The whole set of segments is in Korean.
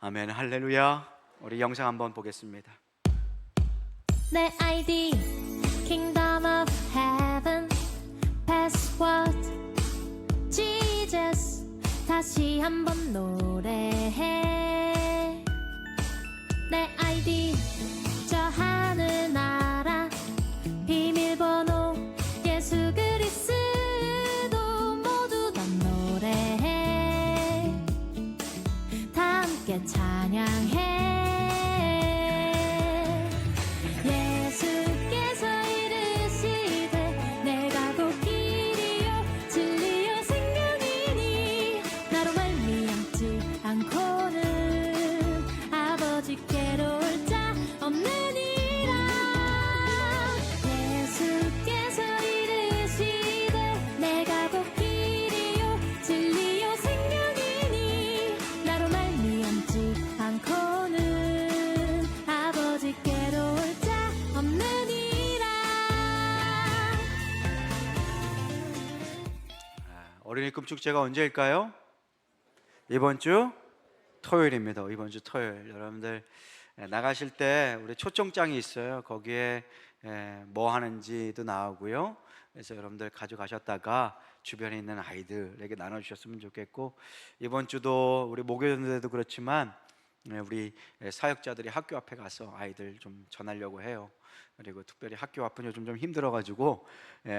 아멘, 할렐루야. 우리 영상 한번 보겠습니다. 내 아이디 Kingdom of Heaven Password Jesus 다시 한번 노래해. 내 아이디 저 하늘나라 비밀번호 예수 그리스도 모두 다 노래해. 다 함께 찬양해. 예수께서 이르시되 내가 곧 길이요 진리요 생명이니 나로 말미암지 않고는 아버지께로 올 자 없느니라. 예수께서 이르시되 내가 곧 길이요 진리요 생명이니 나로 말미암지 않고는 아버지께로 올 자 없느니라. 어린이 꿈축제가 언제일까요? 이번 주 토요일입니다. 이번 주 토요일. 여러분들 나가실 때 우리 초청장이 있어요. 거기에 뭐 하는지도 나오고요. 그래서 여러분들 가져가셨다가 주변에 있는 아이들에게 나눠주셨으면 좋겠고, 이번 주도 우리 목요일에도 그렇지만 우리 사역자들이 학교 앞에 가서 아이들 좀 전하려고 해요. 그리고 특별히 학교 앞은 요즘 좀 힘들어가지고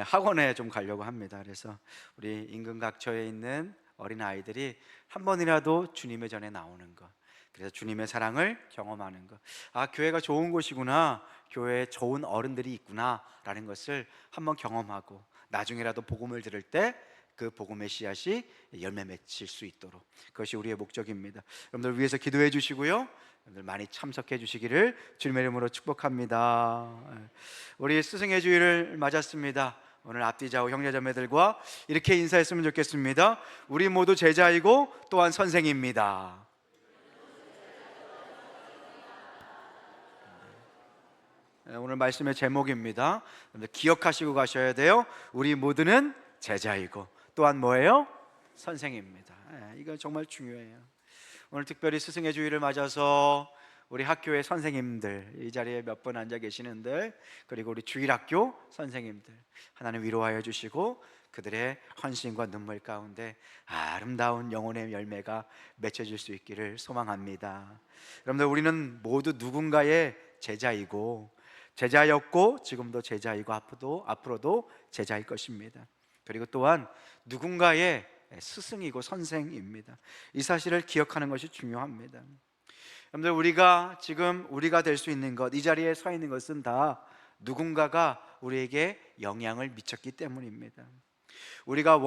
학원에 좀 가려고 합니다. 그래서 우리 인근 각처에 있는 어린 아이들이 한 번이라도 주님의 전에 나오는 것, 그래서 주님의 사랑을 경험하는 것, 아, 교회가 좋은 곳이구나, 교회에 좋은 어른들이 있구나 라는 것을 한번 경험하고 나중에라도 복음을 들을 때 그 복음의 씨앗이 열매 맺힐 수 있도록, 그것이 우리의 목적입니다. 여러분들 위해서 기도해 주시고요, 여러분들 많이 참석해 주시기를 주님의 이름으로 축복합니다. 우리 스승의 주일을 맞았습니다. 오늘 앞뒤 좌우 형제자매들과 이렇게 인사했으면 좋겠습니다. 우리 모두 제자이고 또한 선생입니다. 오늘 말씀의 제목입니다. 기억하시고 가셔야 돼요. 우리 모두는 제자이고 또한 뭐예요? 선생입니다. 이거 정말 중요해요. 오늘 특별히 스승의 주일을 맞아서 우리 학교의 선생님들, 이 자리에 몇 분 앉아 계시는데, 그리고 우리 주일학교 선생님들, 하나님 위로하여 주시고 그들의 헌신과 눈물 가운데 아름다운 영혼의 열매가 맺혀질 수 있기를 소망합니다. 여러분들, 우리는 모두 누군가의 제자이고, 제자였고 지금도 제자이고 앞으로도 제자일 것입니다. 그리고 또한 누군가의 스승이고 선생입니다. 이 사실을 기억하는 것이 중요합니다. 여러분들, 우리가 될 수 있는 것, 이 자리에 서 있는 것은 다 누군가가 우리에게 영향을 미쳤기 때문입니다. 우리가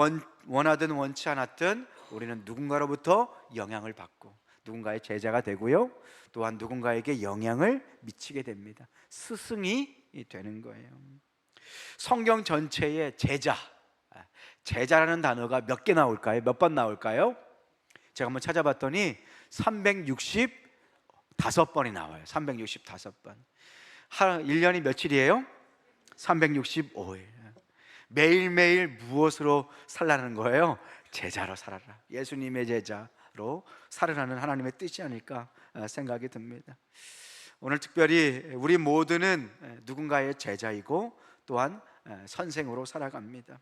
원하든 원치 않았든 우리는 누군가로부터 영향을 받고 누군가의 제자가 되고요, 또한 누군가에게 영향을 미치게 됩니다. 스승이 되는 거예요. 성경 전체에 제자라는 단어가 몇 개 나올까요? 몇 번 나올까요? 제가 한번 찾아봤더니 365번이 나와요. 365번. 1년이 며칠이에요? 365일. 매일매일 무엇으로 살라는 거예요? 제자로 살아라. 예수님의 제자로 살아라는 하나님의 뜻이 아닐까 생각이 듭니다. 오늘 특별히 우리 모두는 누군가의 제자이고 또한 선생으로 살아갑니다.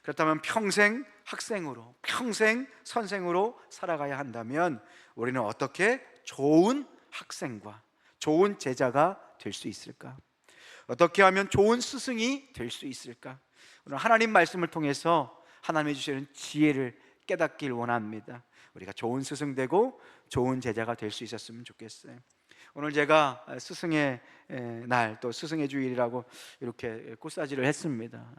그렇다면 평생 학생으로, 평생 선생으로 살아가야 한다면 우리는 어떻게 좋은 학생과 좋은 제자가 될 수 있을까? 어떻게 하면 좋은 스승이 될 수 있을까? 오늘 하나님 말씀을 통해서 하나님이 주시는 지혜를 깨닫길 원합니다. 우리가 좋은 스승 되고 좋은 제자가 될 수 있었으면 좋겠어요. 오늘 제가 스승의 날, 또 스승의 주일이라고 이렇게 꽃사지를 했습니다.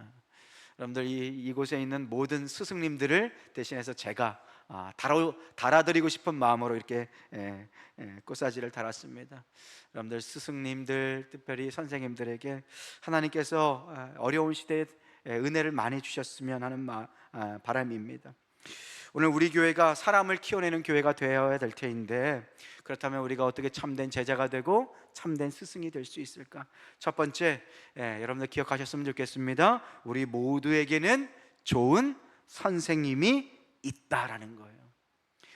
여러분들, 이곳에 있는 모든 스승님들을 대신해서 제가 달아드리고 싶은 마음으로 이렇게 꽃사지를 달았습니다. 여러분들, 스승님들, 특별히 선생님들에게 하나님께서 어려운 시대에 은혜를 많이 주셨으면 하는 바람입니다. 오늘 우리 교회가 사람을 키워내는 교회가 되어야 될 테인데, 그렇다면 우리가 어떻게 참된 제자가 되고 참된 스승이 될 수 있을까? 첫 번째, 여러분들 기억하셨으면 좋겠습니다. 우리 모두에게는 좋은 선생님이 있다라는 거예요.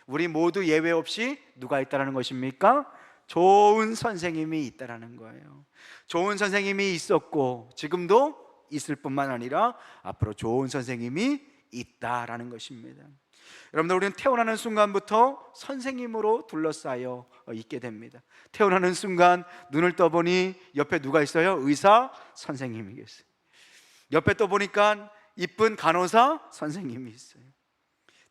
우리 모두 예외 없이 누가 있다라는 것입니까? 좋은 선생님이 있다라는 거예요. 좋은 선생님이 있었고 지금도 있을 뿐만 아니라 앞으로 좋은 선생님이 있다라는 것입니다. 여러분들, 우리는 태어나는 순간부터 선생님으로 둘러싸여 있게 됩니다. 태어나는 순간 눈을 떠보니 옆에 누가 있어요? 의사 선생님이 계세요. 옆에 떠보니까 이쁜 간호사 선생님이 있어요.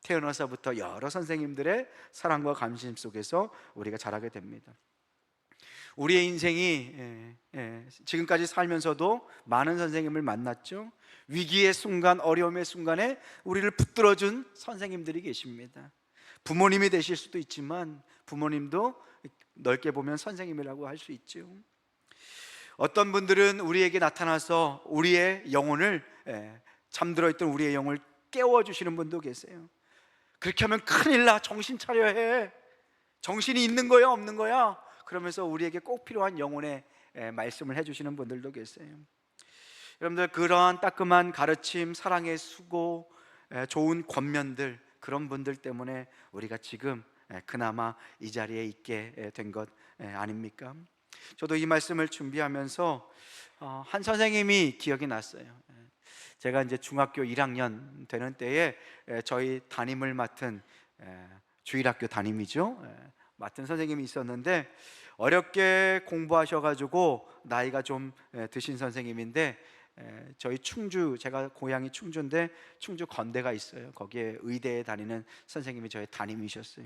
태어나서부터 여러 선생님들의 사랑과 관심 속에서 우리가 자라게 됩니다. 우리의 인생이 지금까지 살면서도 많은 선생님을 만났죠. 위기의 순간, 어려움의 순간에 우리를 붙들어준 선생님들이 계십니다. 부모님이 되실 수도 있지만 부모님도 넓게 보면 선생님이라고 할 수 있죠. 어떤 분들은 우리에게 나타나서 우리의 영혼을, 잠들어 있던 우리의 영혼을 깨워주시는 분도 계세요. 그렇게 하면 큰일 나, 정신 차려야 해, 정신이 있는 거야 없는 거야, 그러면서 우리에게 꼭 필요한 영혼의 말씀을 해주시는 분들도 계세요. 여러분들, 그러한 따끔한 가르침, 사랑의 수고, 좋은 권면들, 그런 분들 때문에 우리가 지금 그나마 이 자리에 있게 된 것 아닙니까? 저도 이 말씀을 준비하면서 한 선생님이 기억이 났어요. 제가 이제 중학교 1학년 되는 때에 저희 담임을 맡은, 주일학교 담임이죠, 맡은 선생님이 있었는데 어렵게 공부하셔가지고 나이가 좀 드신 선생님인데, 저희 충주, 제가 고향이 충주인데 충주 건대가 있어요. 거기에 의대에 다니는 선생님이 저희 담임이셨어요.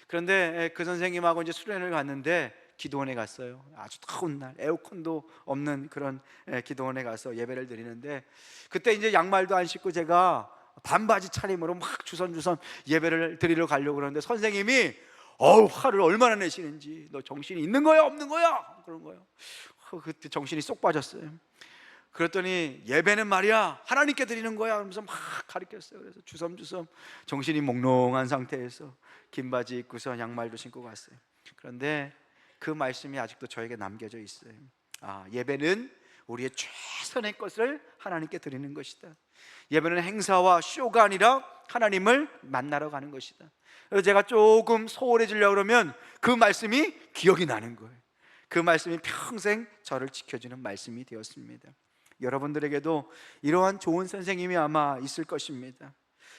그런데 그 선생님하고 이제 수련을 갔는데 기도원에 갔어요. 아주 더운 날, 에어컨도 없는 그런 기도원에 가서 예배를 드리는데, 그때 이제 양말도 안 신고 제가 반바지 차림으로 막 주섬주섬 예배를 드리러 가려고 그러는데 선생님이 화를 얼마나 내시는지, 너 정신이 있는 거야 없는 거야, 그런 거예요. 그때 정신이 쏙 빠졌어요. 그랬더니 예배는 말이야 하나님께 드리는 거야 하면서 막 가르쳤어요. 그래서 주섬주섬 정신이 몽롱한 상태에서 긴 바지 입고서 양말도 신고 갔어요. 그런데 그 말씀이 아직도 저에게 남겨져 있어요. 예배는 우리의 최선의 것을 하나님께 드리는 것이다. 예배는 행사와 쇼가 아니라 하나님을 만나러 가는 것이다. 그래서 제가 조금 소홀해지려고 그러면 그 말씀이 기억이 나는 거예요. 그 말씀이 평생 저를 지켜주는 말씀이 되었습니다. 여러분들에게도 이러한 좋은 선생님이 아마 있을 것입니다.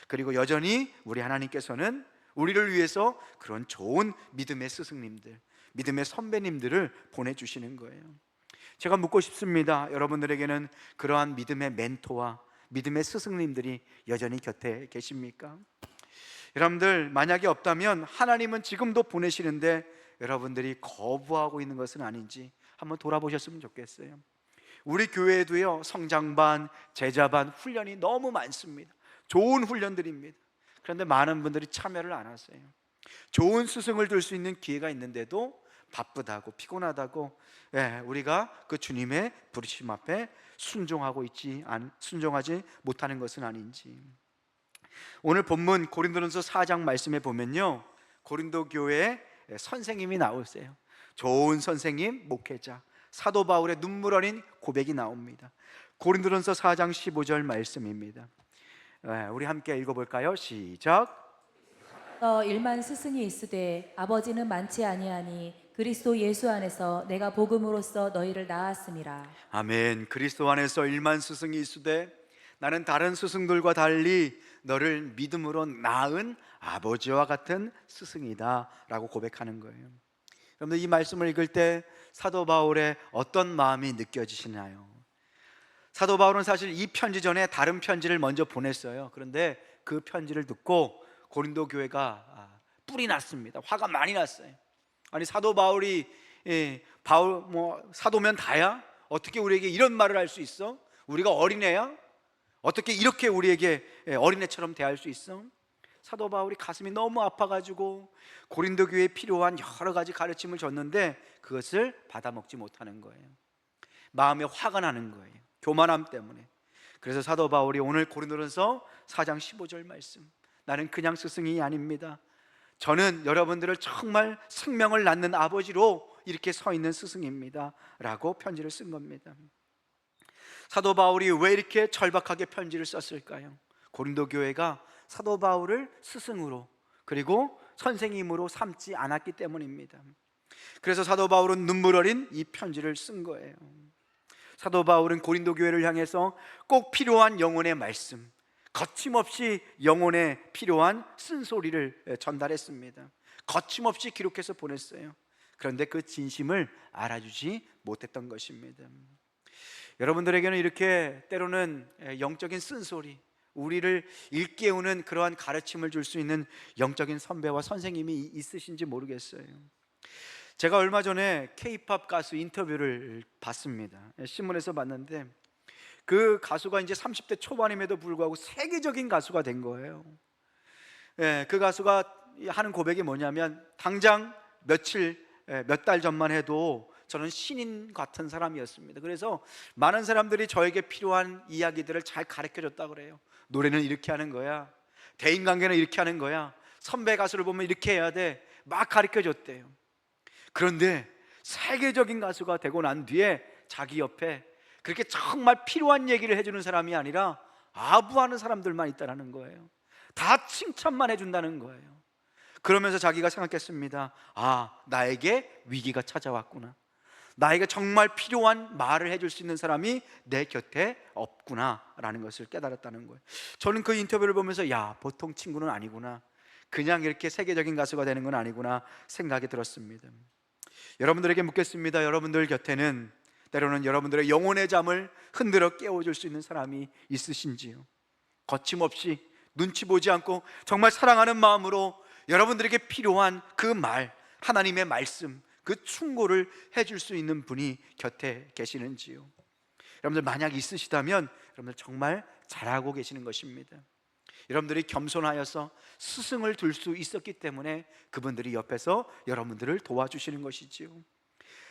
그리고 여전히 우리 하나님께서는 우리를 위해서 그런 좋은 믿음의 스승님들, 믿음의 선배님들을 보내주시는 거예요. 제가 묻고 싶습니다. 여러분들에게는 그러한 믿음의 멘토와 믿음의 스승님들이 여전히 곁에 계십니까? 여러분들, 만약에 없다면 하나님은 지금도 보내시는데 여러분들이 거부하고 있는 것은 아닌지 한번 돌아보셨으면 좋겠어요. 우리 교회에도요, 성장반, 제자반 훈련이 너무 많습니다. 좋은 훈련들입니다. 그런데 많은 분들이 참여를 안 하세요. 좋은 스승을 둘 수 있는 기회가 있는데도 바쁘다고, 피곤하다고, 우리가 그 주님의 부르심 앞에 순종하지 못하는 것은 아닌지. 오늘 본문 고린도전서 4장 말씀에 보면요, 고린도 교회에 선생님이 나오세요. 좋은 선생님, 목회자, 사도 바울의 눈물 어린 고백이 나옵니다. 고린도전서 4장 15절 말씀입니다. 우리 함께 읽어볼까요? 시작. 일만 스승이 있으되 아버지는 많지 아니하니 그리스도 예수 안에서 내가 복음으로써 너희를 낳았음이라. 아멘. 그리스도 안에서 일만 스승이 있으되 나는 다른 스승들과 달리 너를 믿음으로 낳은 아버지와 같은 스승이다 라고 고백하는 거예요. 여러분들, 이 말씀을 읽을 때 사도 바울의 어떤 마음이 느껴지시나요? 사도 바울은 사실 이 편지 전에 다른 편지를 먼저 보냈어요. 그런데 그 편지를 듣고 고린도 교회가 뿔이 났습니다. 화가 많이 났어요. 아니, 사도 바울이 사도면 다야? 어떻게 우리에게 이런 말을 할 수 있어? 우리가 어린애야? 어떻게 이렇게 우리에게 어린애처럼 대할 수 있어? 사도 바울이 가슴이 너무 아파가지고 고린도 교회에 필요한 여러 가지 가르침을 줬는데 그것을 받아먹지 못하는 거예요. 마음에 화가 나는 거예요. 교만함 때문에. 그래서 사도 바울이 오늘 고린도전서 4장 15절 말씀, 나는 그냥 스승이 아닙니다. 저는 여러분들을 정말 생명을 낳는 아버지로 이렇게 서 있는 스승입니다 라고 편지를 쓴 겁니다. 사도 바울이 왜 이렇게 절박하게 편지를 썼을까요? 고린도 교회가 사도 바울을 스승으로, 그리고 선생님으로 삼지 않았기 때문입니다. 그래서 사도 바울은 눈물 어린 이 편지를 쓴 거예요. 사도 바울은 고린도 교회를 향해서 꼭 필요한 영혼의 말씀, 거침없이 영혼에 필요한 쓴소리를 전달했습니다. 거침없이 기록해서 보냈어요. 그런데 그 진심을 알아주지 못했던 것입니다. 여러분들에게는 이렇게 때로는 영적인 쓴소리, 우리를 일깨우는 그러한 가르침을 줄 수 있는 영적인 선배와 선생님이 있으신지 모르겠어요. 제가 얼마 전에 K-팝 가수 인터뷰를 봤습니다. 신문에서 봤는데 그 가수가 이제 30대 초반임에도 불구하고 세계적인 가수가 된 거예요. 그 가수가 하는 고백이 뭐냐면, 당장 몇 달 전만 해도 저는 신인 같은 사람이었습니다. 그래서 많은 사람들이 저에게 필요한 이야기들을 잘 가르쳐줬다 그래요. 노래는 이렇게 하는 거야, 대인관계는 이렇게 하는 거야, 선배 가수를 보면 이렇게 해야 돼, 막 가르쳐줬대요. 그런데 세계적인 가수가 되고 난 뒤에 자기 옆에 그렇게 정말 필요한 얘기를 해주는 사람이 아니라 아부하는 사람들만 있다는 거예요. 다 칭찬만 해준다는 거예요. 그러면서 자기가 생각했습니다. 아, 나에게 위기가 찾아왔구나, 나에게 정말 필요한 말을 해줄 수 있는 사람이 내 곁에 없구나 라는 것을 깨달았다는 거예요. 저는 그 인터뷰를 보면서 야, 보통 친구는 아니구나, 그냥 이렇게 세계적인 가수가 되는 건 아니구나 생각이 들었습니다. 여러분들에게 묻겠습니다. 여러분들 곁에는 때로는 여러분들의 영혼의 잠을 흔들어 깨워줄 수 있는 사람이 있으신지요? 거침없이 눈치 보지 않고 정말 사랑하는 마음으로 여러분들에게 필요한 그 말, 하나님의 말씀, 그 충고를 해줄 수 있는 분이 곁에 계시는지요? 여러분들 만약 있으시다면 여러분들 정말 잘하고 계시는 것입니다. 여러분들이 겸손하여서 스승을 둘 수 있었기 때문에 그분들이 옆에서 여러분들을 도와주시는 것이지요.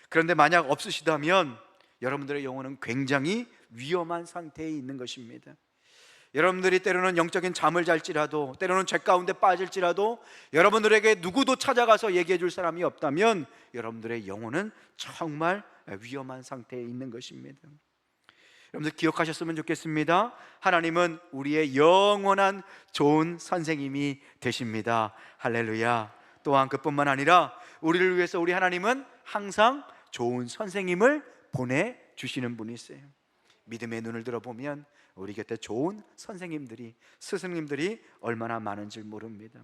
그런데 만약 없으시다면 여러분들의 영혼은 굉장히 위험한 상태에 있는 것입니다. 여러분들이 때로는 영적인 잠을 잘지라도, 때로는 죄 가운데 빠질지라도 여러분들에게 누구도 찾아가서 얘기해 줄 사람이 없다면 여러분들의 영혼은 정말 위험한 상태에 있는 것입니다. 여러분들 기억하셨으면 좋겠습니다. 하나님은 우리의 영원한 좋은 선생님이 되십니다. 할렐루야. 또한 그뿐만 아니라 우리를 위해서 우리 하나님은 항상 좋은 선생님을 보내주시는 분이세요. 믿음의 눈을 들어보면 우리 곁에 좋은 선생님들이, 스승님들이 얼마나 많은지 모릅니다.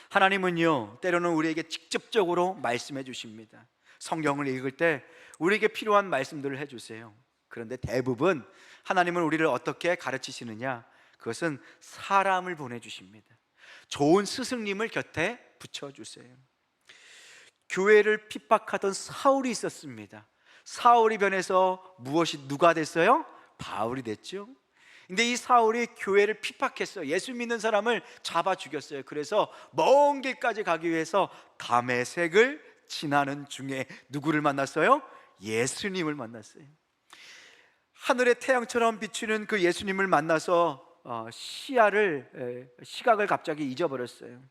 하나님은요, 때로는 우리에게 직접적으로 말씀해 주십니다. 성경을 읽을 때 우리에게 필요한 말씀들을 해주세요. 그런데 대부분 하나님은 우리를 어떻게 가르치시느냐? 그것은 사람을 보내주십니다. 좋은 스승님을 곁에 붙여주세요. 교회를 핍박하던 사울이 있었습니다. 사울이 변해서 누가 됐어요? 바울이 됐죠. 근데 이 사울이 교회를 핍박했어요. 예수 믿는 사람을 잡아 죽였어요. 그래서 먼 길까지 가기 위해서 다메섹을 지나는 중에 누구를 만났어요? 예수님을 만났어요. 하늘의 태양처럼 비추는 그 예수님을 만나서 시각을 갑자기 잊어버렸어요.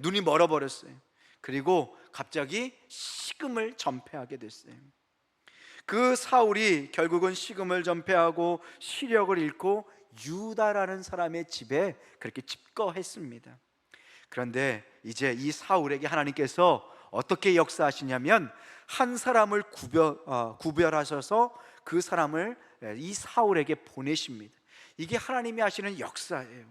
눈이 멀어버렸어요. 그리고 갑자기 식음을 전폐하게 됐어요. 그 사울이 결국은 식음을 전폐하고 시력을 잃고 유다라는 사람의 집에 그렇게 집거했습니다. 그런데 이제 이 사울에게 하나님께서 어떻게 역사하시냐면 한 사람을 구별하셔서 그 사람을 이 사울에게 보내십니다. 이게 하나님이 하시는 역사예요.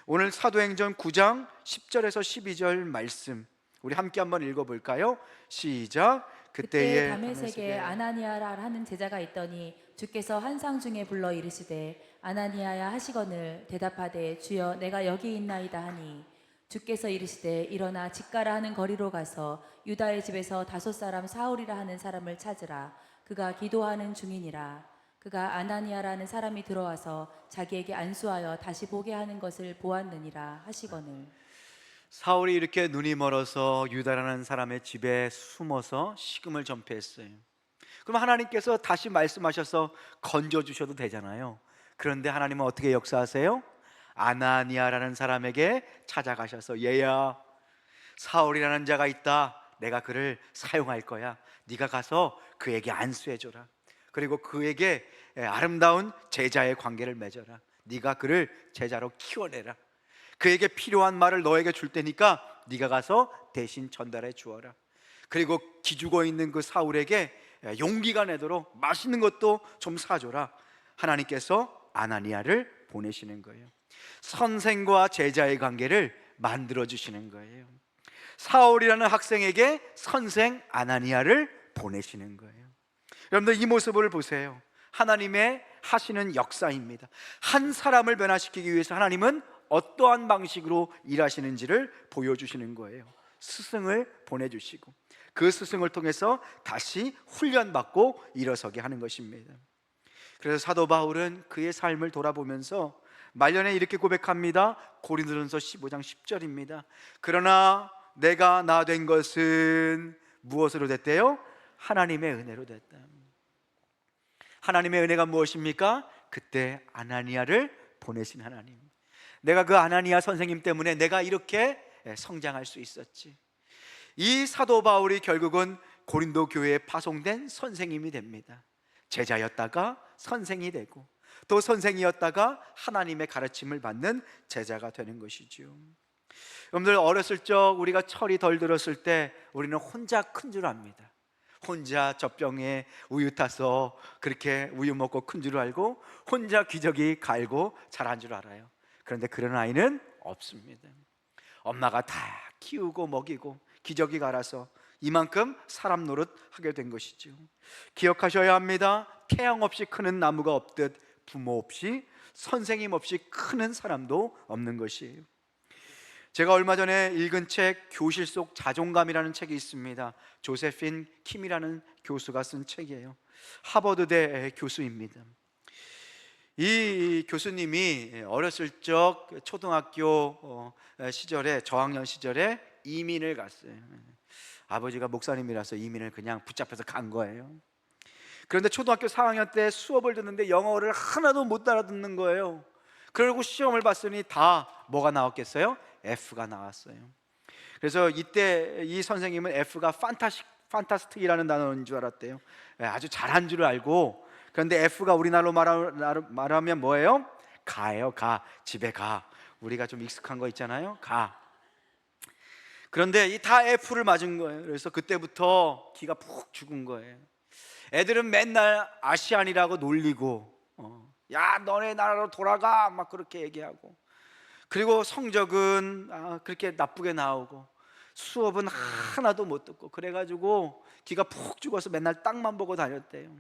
오늘 사도행전 9장 10절에서 12절 말씀 우리 함께 한번 읽어볼까요? 시작. 그때 다메섹에 아나니아라 하는 제자가 있더니 주께서 환상 중에 불러 이르시되 아나니아야 하시거늘 대답하되 주여 내가 여기 있나이다 하니 주께서 이르시되 일어나 직가라 하는 거리로 가서 유다의 집에서 5사람 사울이라 하는 사람을 찾으라. 그가 기도하는 중이니라. 그가 아나니아라는 사람이 들어와서 자기에게 안수하여 다시 보게 하는 것을 보았느니라 하시거늘. 사울이 이렇게 눈이 멀어서 유다라는 사람의 집에 숨어서 식음을 전폐했어요. 그럼 하나님께서 다시 말씀하셔서 건져주셔도 되잖아요. 그런데 하나님은 어떻게 역사하세요? 아나니아라는 사람에게 찾아가셔서 얘야, 사울이라는 자가 있다. 내가 그를 사용할 거야. 네가 가서 그에게 안수해줘라. 그리고 그에게 아름다운 제자의 관계를 맺어라. 네가 그를 제자로 키워내라. 그에게 필요한 말을 너에게 줄 테니까 네가 가서 대신 전달해 주어라. 그리고 기죽어 있는 그 사울에게 용기가 내도록 맛있는 것도 좀 사줘라. 하나님께서 아나니아를 보내시는 거예요. 선생과 제자의 관계를 만들어 주시는 거예요. 사울이라는 학생에게 선생 아나니아를 보내시는 거예요. 여러분들 이 모습을 보세요. 하나님의 하시는 역사입니다. 한 사람을 변화시키기 위해서 하나님은 어떠한 방식으로 일하시는지를 보여주시는 거예요. 스승을 보내주시고 그 스승을 통해서 다시 훈련받고 일어서게 하는 것입니다. 그래서 사도 바울은 그의 삶을 돌아보면서 말년에 이렇게 고백합니다. 고린도전서 15장 10절입니다. 그러나 내가 나 된 것은 무엇으로 됐대요? 하나님의 은혜로 됐다. 하나님의 은혜가 무엇입니까? 그때 아나니아를 보내신 하나님. 내가 그 아나니아 선생님 때문에 내가 이렇게 성장할 수 있었지. 이 사도 바울이 결국은 고린도 교회에 파송된 선생님이 됩니다. 제자였다가 선생이 되고 또 선생이었다가 하나님의 가르침을 받는 제자가 되는 것이죠. 여러분들 어렸을 적 우리가 철이 덜 들었을 때 우리는 혼자 큰 줄 압니다. 혼자 젖병에 우유 타서 그렇게 우유 먹고 큰 줄 알고 혼자 기저귀 갈고 자란 줄 알아요. 그런데 그런 아이는 없습니다. 엄마가 다 키우고 먹이고 기저귀 갈아서 이만큼 사람 노릇 하게 된 것이죠. 기억하셔야 합니다. 태양 없이 크는 나무가 없듯 부모 없이 선생님 없이 크는 사람도 없는 것이에요. 제가 얼마 전에 읽은 책 교실 속 자존감이라는 책이 있습니다. 조세핀 킴이라는 교수가 쓴 책이에요. 하버드대 교수입니다. 이 교수님이 어렸을 적 초등학교 시절에 저학년 시절에 이민을 갔어요. 아버지가 목사님이라서 이민을 그냥 붙잡혀서 간 거예요. 그런데 초등학교 4학년 때 수업을 듣는데 영어를 하나도 못 알아듣는 거예요. 그리고 시험을 봤으니 다 뭐가 나왔겠어요? F가 나왔어요. 그래서 이때 이 선생님은 F가 판타스틱이라는 단어인 줄 알았대요. 아주 잘한 줄 알고. 그런데 F가 우리나라로 말하면 뭐예요? 가예요. 가. 집에 가. 우리가 좀 익숙한 거 있잖아요. 가. 그런데 이 다 F를 맞은 거예요. 그래서 그때부터 기가 푹 죽은 거예요. 애들은 맨날 아시안이라고 놀리고 야 너네 나라로 돌아가 막 그렇게 얘기하고, 그리고 성적은 그렇게 나쁘게 나오고 수업은 하나도 못 듣고, 그래가지고 기가 푹 죽어서 맨날 땅만 보고 다녔대요.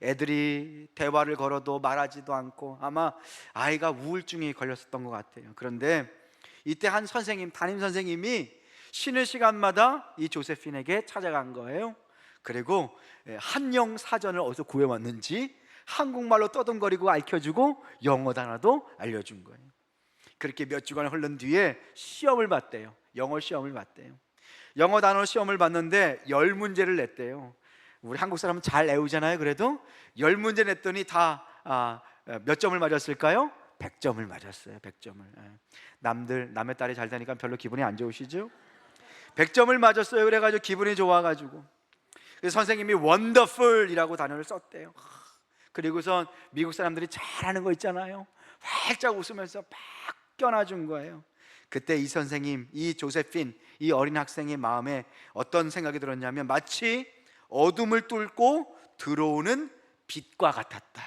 애들이 대화를 걸어도 말하지도 않고 아마 아이가 우울증이 걸렸었던 것 같아요. 그런데 이때 한 선생님, 담임 선생님이 쉬는 시간마다 이 조세핀에게 찾아간 거예요. 그리고 한영 사전을 어디서 구해왔는지 한국말로 떠듬거리고 알려주고 영어 단어도 알려준 거예요. 그렇게 몇 주간 흐른 뒤에 시험을 봤대요. 영어 시험을 봤대요. 영어 단어 시험을 봤는데 10문제를 냈대요. 우리 한국 사람은 잘 외우잖아요. 그래도 10문제 냈더니 다 몇 점을 맞았을까요? 100점을 맞았어요. 100점을. 남의 딸이 잘 되니까 별로 기분이 안 좋으시죠? 100점을 맞았어요. 그래가지고 기분이 좋아가지고 그래서 선생님이 wonderful이라고 단어를 썼대요. 그리고선 미국 사람들이 잘하는 거 있잖아요. 활짝 웃으면서 막 껴놔준 거예요. 그때 이 선생님, 이 조세핀, 이 어린 학생의 마음에 어떤 생각이 들었냐면 마치 어둠을 뚫고 들어오는 빛과 같았다.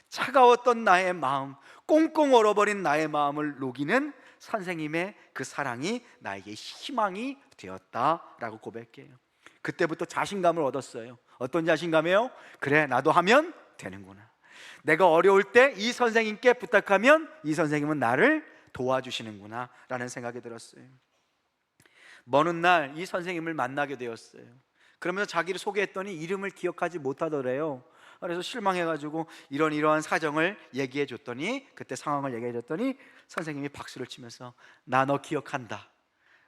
차가웠던 나의 마음, 꽁꽁 얼어버린 나의 마음을 녹이는 선생님의 그 사랑이 나에게 희망이 되었다라고 고백해요. 그때부터 자신감을 얻었어요. 어떤 자신감이에요? 그래, 나도 하면 되는구나. 내가 어려울 때 이 선생님께 부탁하면 이 선생님은 나를 도와주시는구나 라는 생각이 들었어요. 먼 날 이 선생님을 만나게 되었어요. 그러면서 자기를 소개했더니 이름을 기억하지 못하더래요. 그래서 실망해가지고 이러한 사정을 얘기해 줬더니, 그때 상황을 얘기해 줬더니 선생님이 박수를 치면서 나 너 기억한다.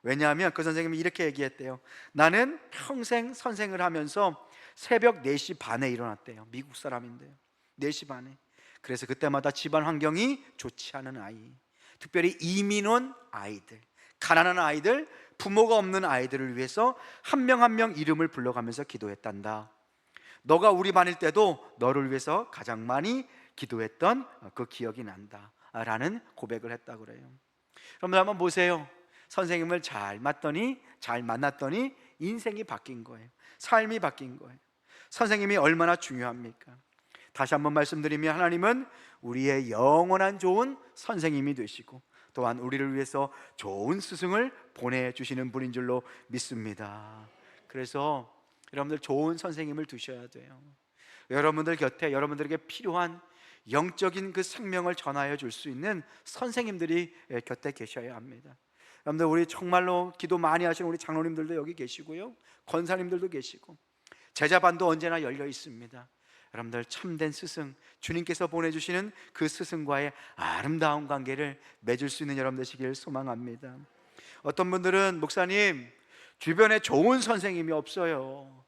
왜냐하면 그 선생님이 이렇게 얘기했대요. 나는 평생 선생을 하면서 새벽 4시 반에 일어났대요. 미국 사람인데요. 4시 반에. 그래서 그때마다 집안 환경이 좋지 않은 아이, 특별히 이민 온 아이들, 가난한 아이들, 부모가 없는 아이들을 위해서 한 명 한 명 이름을 불러가면서 기도했단다. 너가 우리 반일 때도 너를 위해서 가장 많이 기도했던 그 기억이 난다 라는 고백을 했다고 그래요. 여러분 한번 보세요. 선생님을 잘 만났더니 인생이 바뀐 거예요. 삶이 바뀐 거예요. 선생님이 얼마나 중요합니까? 다시 한번 말씀드리면 하나님은 우리의 영원한 좋은 선생님이 되시고 또한 우리를 위해서 좋은 스승을 보내주시는 분인 줄로 믿습니다. 그래서 여러분들 좋은 선생님을 두셔야 돼요. 여러분들 곁에 여러분들에게 필요한 영적인 그 생명을 전하여 줄 수 있는 선생님들이 곁에 계셔야 합니다. 여러분들, 우리 정말로 기도 많이 하시는 우리 장로님들도 여기 계시고요, 권사님들도 계시고 제자반도 언제나 열려 있습니다. 여러분들, 참된 스승, 주님께서 보내주시는 그 스승과의 아름다운 관계를 맺을 수 있는 여러분 되시길 소망합니다. 어떤 분들은 목사님, 주변에 좋은 선생님이 없어요,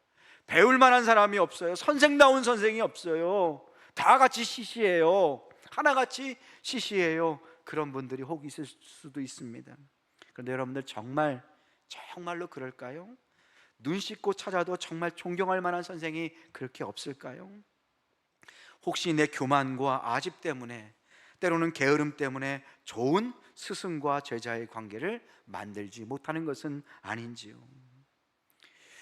배울 만한 사람이 없어요, 선생다운 선생이 없어요, 다 같이 시시해요, 하나같이 시시해요. 그런 분들이 혹 있을 수도 있습니다. 그런데 여러분들, 정말로 그럴까요? 눈 씻고 찾아도 정말 존경할 만한 선생이 그렇게 없을까요? 혹시 내 교만과 아집 때문에, 때로는 게으름 때문에 좋은 스승과 제자의 관계를 만들지 못하는 것은 아닌지요?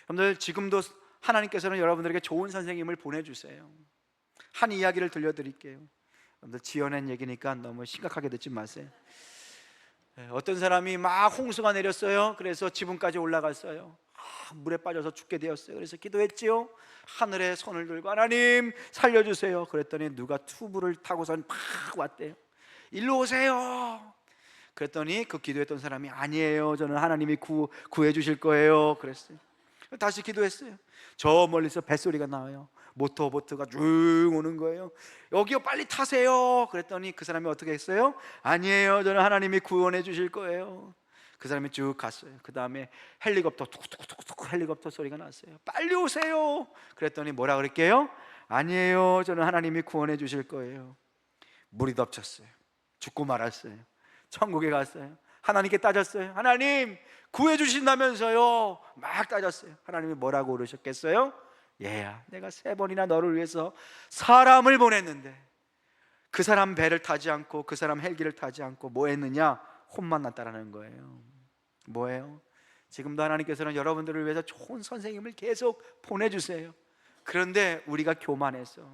여러분들, 지금도 하나님께서는 여러분들에게 좋은 선생님을 보내주세요. 한 이야기를 들려드릴게요. 여러분들, 지어낸 얘기니까 너무 심각하게 듣지 마세요. 어떤 사람이 막 홍수가 내렸어요. 그래서 지붕까지 올라갔어요. 물에 빠져서 죽게 되었어요. 그래서 기도했지요. 하늘에 손을 들고 하나님 살려주세요. 그랬더니 누가 튜브를 타고선 팍 왔대요. 일로 오세요. 그랬더니 그 기도했던 사람이 아니에요, 저는 하나님이 구해 주실 거예요 그랬어요. 다시 기도했어요. 저 멀리서 뱃소리가 나와요. 모터보트가 쭉 오는 거예요. 여기요, 빨리 타세요. 그랬더니 그 사람이 어떻게 했어요? 아니에요, 저는 하나님이 구원해 주실 거예요. 그 사람이 쭉 갔어요. 그 다음에 헬리콥터 툭툭툭툭 헬리콥터 소리가 났어요. 빨리 오세요. 그랬더니 뭐라 그럴게요? 아니에요, 저는 하나님이 구원해 주실 거예요. 물이 덮쳤어요. 죽고 말았어요. 천국에 갔어요. 하나님께 따졌어요. 하나님 구해 주신다면서요. 막 따졌어요. 하나님이 뭐라고 그러셨겠어요? 얘야, 내가 3번이나 너를 위해서 사람을 보냈는데 그 사람 배를 타지 않고 그 사람 헬기를 타지 않고 뭐 했느냐? 혼만 났다라는 거예요. 뭐예요? 지금도 하나님께서는 여러분들을 위해서 좋은 선생님을 계속 보내주세요. 그런데 우리가 교만해서,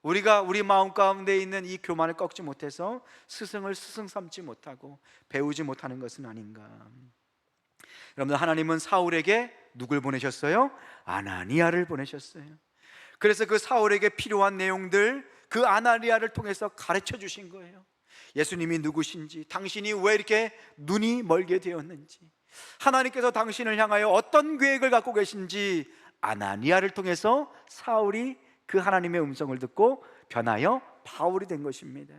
우리가 우리 마음 가운데 있는 이 교만을 꺾지 못해서 스승을 스승 삼지 못하고 배우지 못하는 것은 아닌가. 여러분들, 하나님은 사울에게 누굴 보내셨어요? 아나니아를 보내셨어요. 그래서 그 사울에게 필요한 내용들, 그 아나니아를 통해서 가르쳐 주신 거예요. 예수님이 누구신지, 당신이 왜 이렇게 눈이 멀게 되었는지, 하나님께서 당신을 향하여 어떤 계획을 갖고 계신지 아나니아를 통해서 사울이 그 하나님의 음성을 듣고 변하여 바울이 된 것입니다.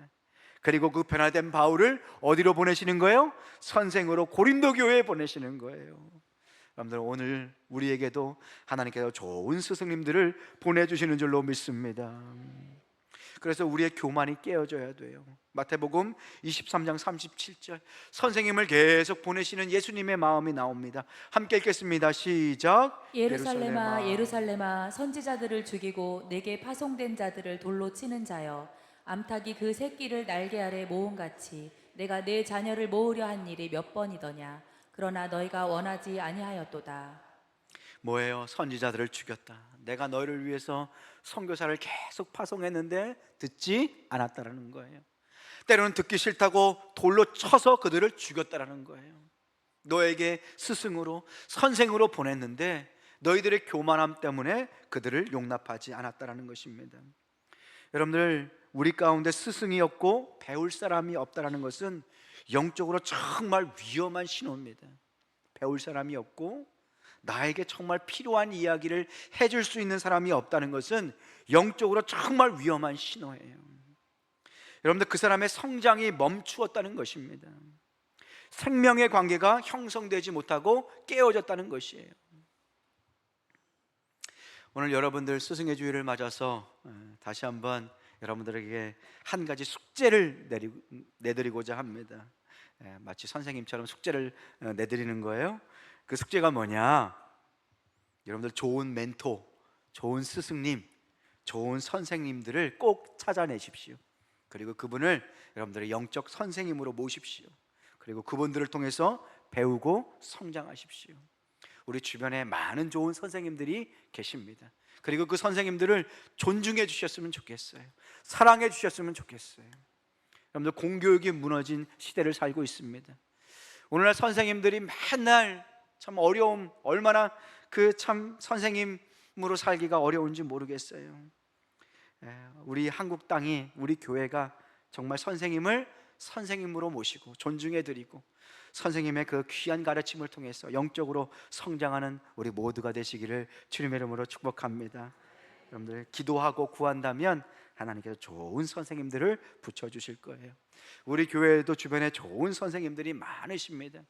그리고 그 변화된 바울을 어디로 보내시는 거예요? 선생으로 고린도 교회에 보내시는 거예요. 여러분들, 오늘 우리에게도 하나님께서 좋은 스승님들을 보내주시는 줄로 믿습니다. 그래서 우리의 교만이 깨어져야 돼요. 마태복음 23장 37절, 선생님을 계속 보내시는 예수님의 마음이 나옵니다. 함께 읽겠습니다. 시작. 예루살렘아 예루살렘아, 선지자들을 죽이고 내게 파송된 자들을 돌로 치는 자여, 암탉이 그 새끼를 날개 아래 모음같이 내가 내 자녀를 모으려 한 일이 몇 번이더냐. 그러나 너희가 원하지 아니하였도다. 뭐예요? 선지자들을 죽였다. 내가 너희를 위해서 선교사를 계속 파송했는데 듣지 않았다라는 거예요. 때로는 듣기 싫다고 돌로 쳐서 그들을 죽였다라는 거예요. 너에게 스승으로, 선생으로 보냈는데 너희들의 교만함 때문에 그들을 용납하지 않았다라는 것입니다. 여러분들, 우리 가운데 스승이 없고 배울 사람이 없다라는 것은 영적으로 정말 위험한 신호입니다. 배울 사람이 없고 나에게 정말 필요한 이야기를 해줄 수 있는 사람이 없다는 것은 영적으로 정말 위험한 신호예요. 여러분들, 그 사람의 성장이 멈추었다는 것입니다. 생명의 관계가 형성되지 못하고 깨어졌다는 것이에요. 오늘 여러분들 스승의 주일을 맞아서 다시 한번 여러분들에게 한 가지 숙제를 내드리고자 합니다. 마치 선생님처럼 숙제를 내드리는 거예요. 그 숙제가 뭐냐? 여러분들, 좋은 멘토, 좋은 스승님, 좋은 선생님들을 꼭 찾아내십시오. 그리고 그분을 여러분들의 영적 선생님으로 모십시오. 그리고 그분들을 통해서 배우고 성장하십시오. 우리 주변에 많은 좋은 선생님들이 계십니다. 그리고 그 선생님들을 존중해 주셨으면 좋겠어요. 사랑해 주셨으면 좋겠어요. 여러분들, 공교육이 무너진 시대를 살고 있습니다. 오늘날 선생님들이 맨날 참 어려움, 얼마나 그 참 선생님으로 살기가 어려운지 모르겠어요. 우리 한국 땅이, 우리 교회가 정말 선생님을 선생님으로 모시고 존중해 드리고 선생님의 그 귀한 가르침을 통해서 영적으로 성장하는 우리 모두가 되시기를 주님의 이름으로 축복합니다. 여러분들, 기도하고 구한다면 하나님께서 좋은 선생님들을 붙여주실 거예요. 우리 교회에도 주변에 좋은 선생님들이 많으십니다.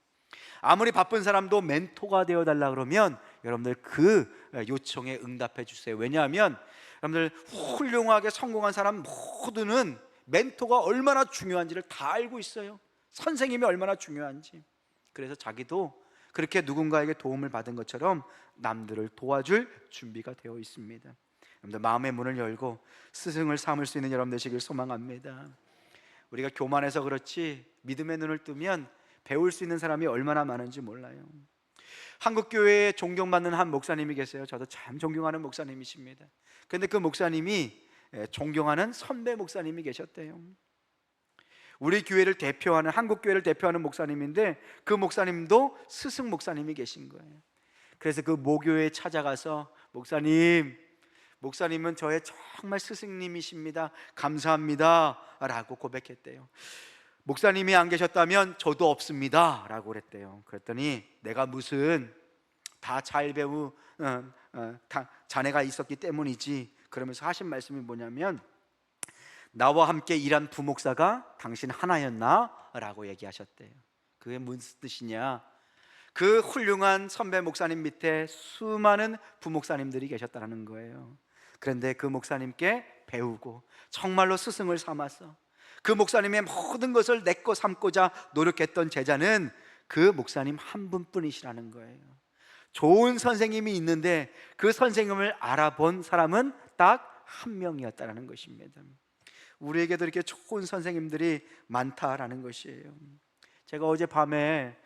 아무리 바쁜 사람도 멘토가 되어달라 그러면 여러분들 그 요청에 응답해 주세요. 왜냐하면 여러분들, 훌륭하게 성공한 사람 모두는 멘토가 얼마나 중요한지를 다 알고 있어요. 선생님이 얼마나 중요한지. 그래서 자기도 그렇게 누군가에게 도움을 받은 것처럼 남들을 도와줄 준비가 되어 있습니다. 여러분들, 마음의 문을 열고 스승을 삼을 수 있는 여러분 되시길 소망합니다. 우리가 교만해서 그렇지 믿음의 눈을 뜨면 배울 수 있는 사람이 얼마나 많은지 몰라요. 한국교회에 존경받는 한 목사님이 계세요. 저도 참 존경하는 목사님이십니다. 그런데 그 목사님이 존경하는 선배 목사님이 계셨대요. 우리 교회를 대표하는, 한국교회를 대표하는 목사님인데 그 목사님도 스승 목사님이 계신 거예요. 그래서 그 모교회에 찾아가서 목사님은 저의 정말 스승님이십니다, 감사합니다 라고 고백했대요. 목사님이 안 계셨다면 저도 없습니다 라고 그랬대요. 그랬더니 내가 무슨 다 잘 배운 자네가 있었기 때문이지, 그러면서 하신 말씀이 뭐냐면, 나와 함께 일한 부목사가 당신 하나였나? 라고 얘기하셨대요. 그게 무슨 뜻이냐? 그 훌륭한 선배 목사님 밑에 수많은 부목사님들이 계셨다는 거예요. 그런데 그 목사님께 배우고 정말로 스승을 삼아서 그 목사님의 모든 것을 내 거 삼고자 노력했던 제자는 그 목사님 한 분뿐이시라는 거예요. 좋은 선생님이 있는데 그 선생님을 알아본 사람은 딱 한 명이었다는 것입니다. 우리에게도 이렇게 좋은 선생님들이 많다라는 것이에요. 제가 어젯밤에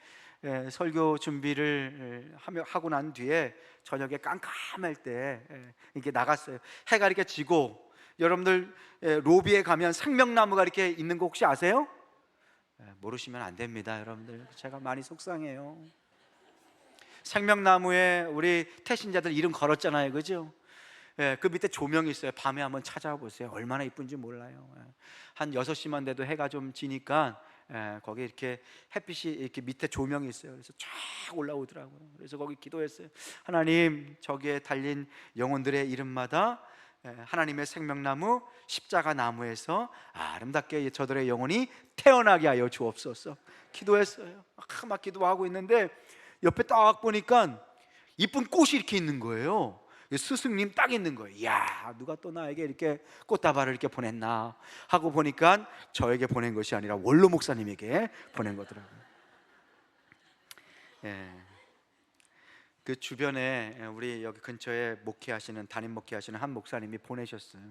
설교 준비를 하고 난 뒤에 저녁에 깜깜할 때 이렇게 나갔어요. 해가 이렇게 지고, 여러분들 로비에 가면 생명나무가 이렇게 있는 거 혹시 아세요? 모르시면 안 됩니다. 여러분들, 제가 많이 속상해요. 생명나무에 우리 태신자들 이름 걸었잖아요, 그죠? 그 밑에 조명이 있어요. 밤에 한번 찾아보세요. 얼마나 이쁜지 몰라요. 한 6시만 돼도 해가 좀 지니까 거기 이렇게 햇빛이 이렇게 밑에 조명이 있어요. 그래서 쫙 올라오더라고요. 그래서 거기 기도했어요. 하나님, 저기에 달린 영혼들의 이름마다 하나님의 생명나무 십자가 나무에서 아름답게 저들의 영혼이 태어나게 하여 주옵소서. 기도했어요. 막 기도하고 있는데 옆에 딱 보니까 이쁜 꽃이 이렇게 있는 거예요. 스승님 딱 있는 거예요. 이야, 누가 또 나에게 이렇게 꽃다발을 이렇게 보냈나 하고 보니까 저에게 보낸 것이 아니라 원로 목사님에게 보낸 거더라고요. 그 주변에 우리 여기 근처에 목회하시는, 담임 목회하시는 한 목사님이 보내셨어요.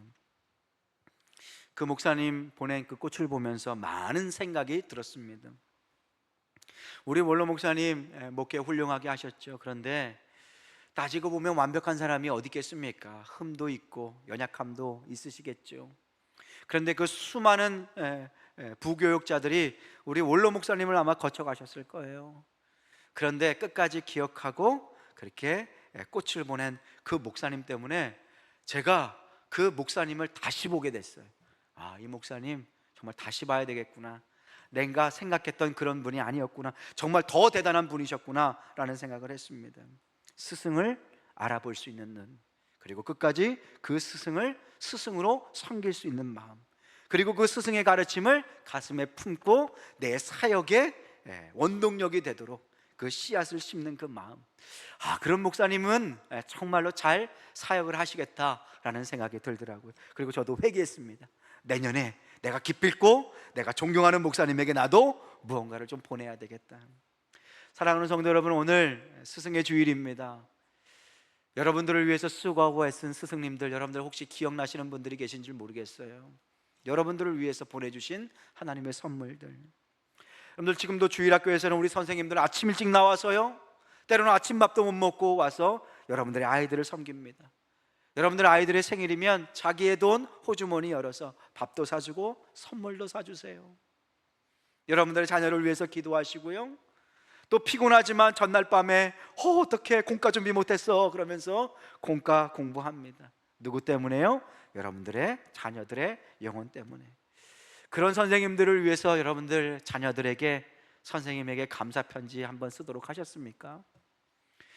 그 목사님 보낸 그 꽃을 보면서 많은 생각이 들었습니다. 우리 원로 목사님 목회 훌륭하게 하셨죠. 그런데 따지고 보면 완벽한 사람이 어디 있겠습니까? 흠도 있고 연약함도 있으시겠죠. 그런데 그 수많은 부교육자들이 우리 원로 목사님을 아마 거쳐가셨을 거예요. 그런데 끝까지 기억하고 그렇게 꽃을 보낸 그 목사님 때문에 제가 그 목사님을 다시 보게 됐어요. 아, 이 목사님 정말 다시 봐야 되겠구나, 내가 생각했던 그런 분이 아니었구나, 정말 더 대단한 분이셨구나 라는 생각을 했습니다. 스승을 알아볼 수 있는 눈, 그리고 끝까지 그 스승을 스승으로 섬길 수 있는 마음, 그리고 그 스승의 가르침을 가슴에 품고 내 사역의 원동력이 되도록 그 씨앗을 심는 그 마음, 그런 목사님은 정말로 잘 사역을 하시겠다라는 생각이 들더라고요. 그리고 저도 회개했습니다. 내년에 내가 기필코 내가 존경하는 목사님에게 나도 무언가를 좀 보내야 되겠다. 사랑하는 성도 여러분, 오늘 스승의 주일입니다. 여러분들을 위해서 수고하고 애쓴 스승님들, 여러분들 혹시 기억나시는 분들이 계신지 모르겠어요. 여러분들을 위해서 보내주신 하나님의 선물들, 여러분들 지금도 주일학교에서는 우리 선생님들 아침 일찍 나와서요, 때로는 아침밥도 못 먹고 와서 여러분들의 아이들을 섬깁니다. 여러분들 아이들의 생일이면 자기의 돈 호주머니 열어서 밥도 사주고 선물도 사주세요. 여러분들의 자녀를 위해서 기도하시고요, 또 피곤하지만 전날 밤에 어떻게 공과 준비 못했어 그러면서 공과 공부합니다. 누구 때문에요? 여러분들의 자녀들의 영혼 때문에. 그런 선생님들을 위해서 여러분들 자녀들에게 선생님에게 감사 편지 한번 쓰도록 하셨습니까?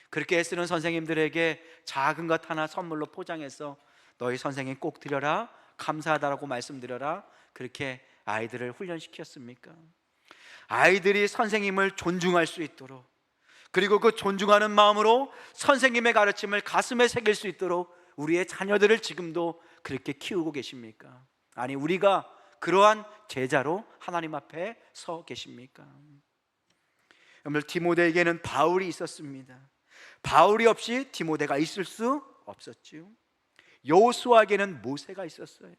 그렇게 쓰는 선생님들에게 작은 것 하나 선물로 포장해서 너희 선생님 꼭 드려라, 감사하다라고 말씀드려라, 그렇게 아이들을 훈련시켰습니까? 아이들이 선생님을 존중할 수 있도록, 그리고 그 존중하는 마음으로 선생님의 가르침을 가슴에 새길 수 있도록 우리의 자녀들을 지금도 그렇게 키우고 계십니까? 아니, 우리가 그러한 제자로 하나님 앞에 서 계십니까? 여러분들, 디모데에게는 바울이 있었습니다. 바울이 없이 디모데가 있을 수 없었지요. 여호수아에게는 모세가 있었어요.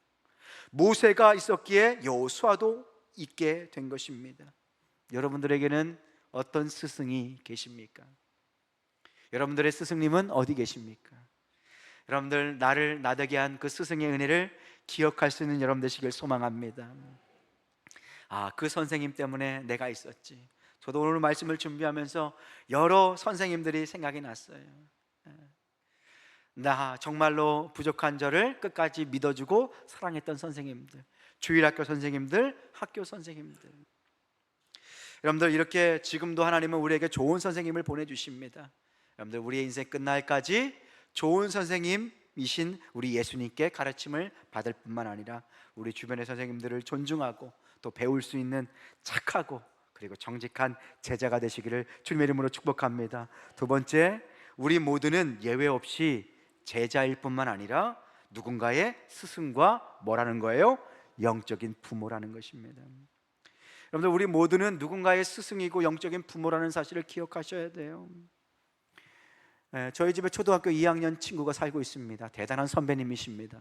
모세가 있었기에 여호수아도 있게 된 것입니다. 여러분들에게는 어떤 스승이 계십니까? 여러분들의 스승님은 어디 계십니까? 여러분들, 나를 나되게 한 그 스승의 은혜를 기억할 수 있는 여러분 되시길 소망합니다. 그 선생님 때문에 내가 있었지. 저도 오늘 말씀을 준비하면서 여러 선생님들이 생각이 났어요. 나 정말로 부족한 저를 끝까지 믿어주고 사랑했던 선생님들, 주일학교 선생님들, 학교 선생님들. 여러분들, 이렇게 지금도 하나님은 우리에게 좋은 선생님을 보내주십니다. 여러분들, 우리의 인생 끝날까지 좋은 선생님이신 우리 예수님께 가르침을 받을 뿐만 아니라 우리 주변의 선생님들을 존중하고 또 배울 수 있는 착하고 그리고 정직한 제자가 되시기를 주님의 이름으로 축복합니다. 두 번째, 우리 모두는 예외 없이 제자일 뿐만 아니라 누군가의 스승과 뭐라는 거예요? 영적인 부모라는 것입니다. 여러분들, 우리 모두는 누군가의 스승이고 영적인 부모라는 사실을 기억하셔야 돼요. 저희 집에 초등학교 2학년 친구가 살고 있습니다. 대단한 선배님이십니다.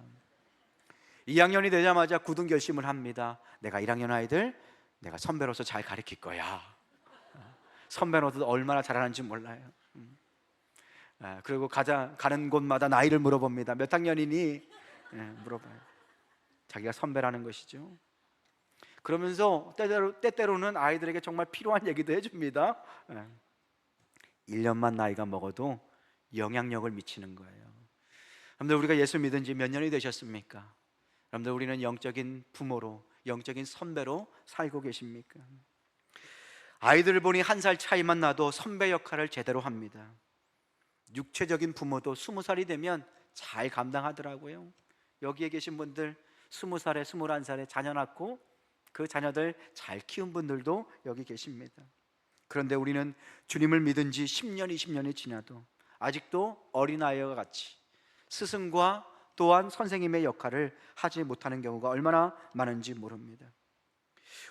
2학년이 되자마자 굳은 결심을 합니다. 내가 1학년 아이들 내가 선배로서 잘 가르칠 거야. 선배로도 얼마나 잘하는지 몰라요. 그리고 가는 곳마다 나이를 물어봅니다. 몇 학년이니? 물어봐요. 자기가 선배라는 것이죠. 그러면서 때때로는 아이들에게 정말 필요한 얘기도 해줍니다. 1년만 나이가 먹어도 영향력을 미치는 거예요. 여러분들, 우리가 예수 믿은 지 몇 년이 되셨습니까? 여러분들, 우리는 영적인 부모로, 영적인 선배로 살고 계십니까? 아이들을 보니 1살 차이만 나도 선배 역할을 제대로 합니다. 육체적인 부모도 20살이 되면 잘 감당하더라고요. 여기에 계신 분들 20살에 21살에 자녀 낳고 그 자녀들 잘 키운 분들도 여기 계십니다. 그런데 우리는 주님을 믿은 지 10년, 20년이 지나도 아직도 어린아이와 같이 스승과 또한 선생님의 역할을 하지 못하는 경우가 얼마나 많은지 모릅니다.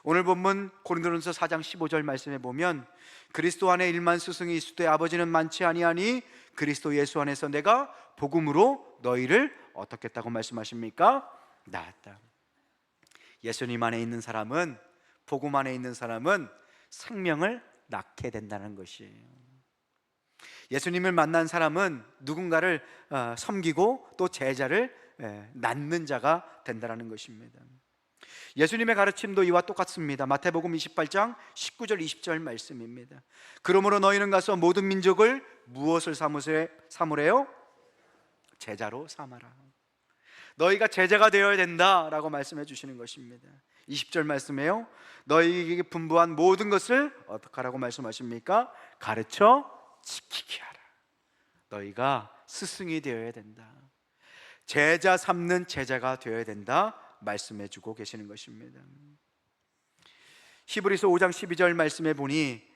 오늘 본문 고린도전서 4장 15절 말씀에 보면 그리스도 안에 일만 스승이 있을 때 아버지는 많지 아니하니 그리스도 예수 안에서 내가 복음으로 너희를 어떻게 했다고 말씀하십니까? 낳았다. 예수님 안에 있는 사람은, 복음 안에 있는 사람은 생명을 낳게 된다는 것이에요. 예수님을 만난 사람은 누군가를 섬기고 또 제자를 낳는 자가 된다는 것입니다. 예수님의 가르침도 이와 똑같습니다. 마태복음 28장 19절 20절 말씀입니다. 그러므로 너희는 가서 모든 민족을 무엇을 삼으래요? 제자로 삼아라. 너희가 제자가 되어야 된다라고 말씀해 주시는 것입니다. 20절 말씀에요, 너희에게 분부한 모든 것을 어떻게 하라고 말씀하십니까? 가르쳐 지키게 하라. 너희가 스승이 되어야 된다, 제자 삼는 제자가 되어야 된다 말씀해 주고 계시는 것입니다. 히브리서 5장 12절 말씀에 보니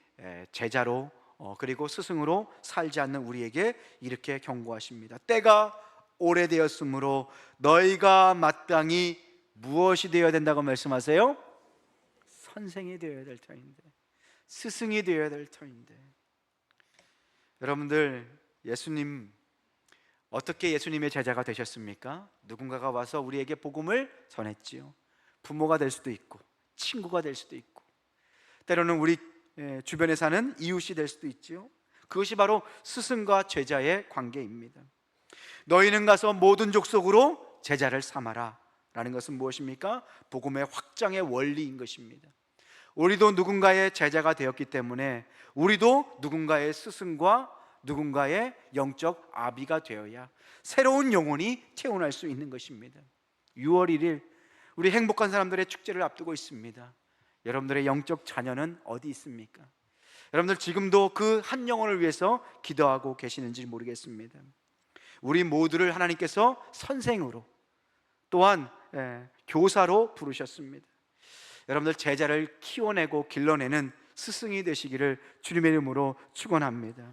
제자로 그리고 스승으로 살지 않는 우리에게 이렇게 경고하십니다. 때가 오래되었으므로 너희가 마땅히 무엇이 되어야 된다고 말씀하세요? 선생이 되어야 될 터인데, 스승이 되어야 될 터인데. 여러분들, 예수님 어떻게 예수님의 제자가 되셨습니까? 누군가가 와서 우리에게 복음을 전했지요. 부모가 될 수도 있고 친구가 될 수도 있고 때로는 우리 주변에 사는 이웃이 될 수도 있지요. 그것이 바로 스승과 제자의 관계입니다. 너희는 가서 모든 족속으로 제자를 삼아라 라는 것은 무엇입니까? 복음의 확장의 원리인 것입니다. 우리도 누군가의 제자가 되었기 때문에 우리도 누군가의 스승과 누군가의 영적 아비가 되어야 새로운 영혼이 태어날 수 있는 것입니다. 6월 1일 우리 행복한 사람들의 축제를 앞두고 있습니다. 여러분들의 영적 자녀는 어디 있습니까? 여러분들 지금도 그 한 영혼을 위해서 기도하고 계시는지 모르겠습니다. 우리 모두를 하나님께서 선생으로 또한 교사로 부르셨습니다. 여러분들 제자를 키워내고 길러내는 스승이 되시기를 주님의 이름으로 축원합니다.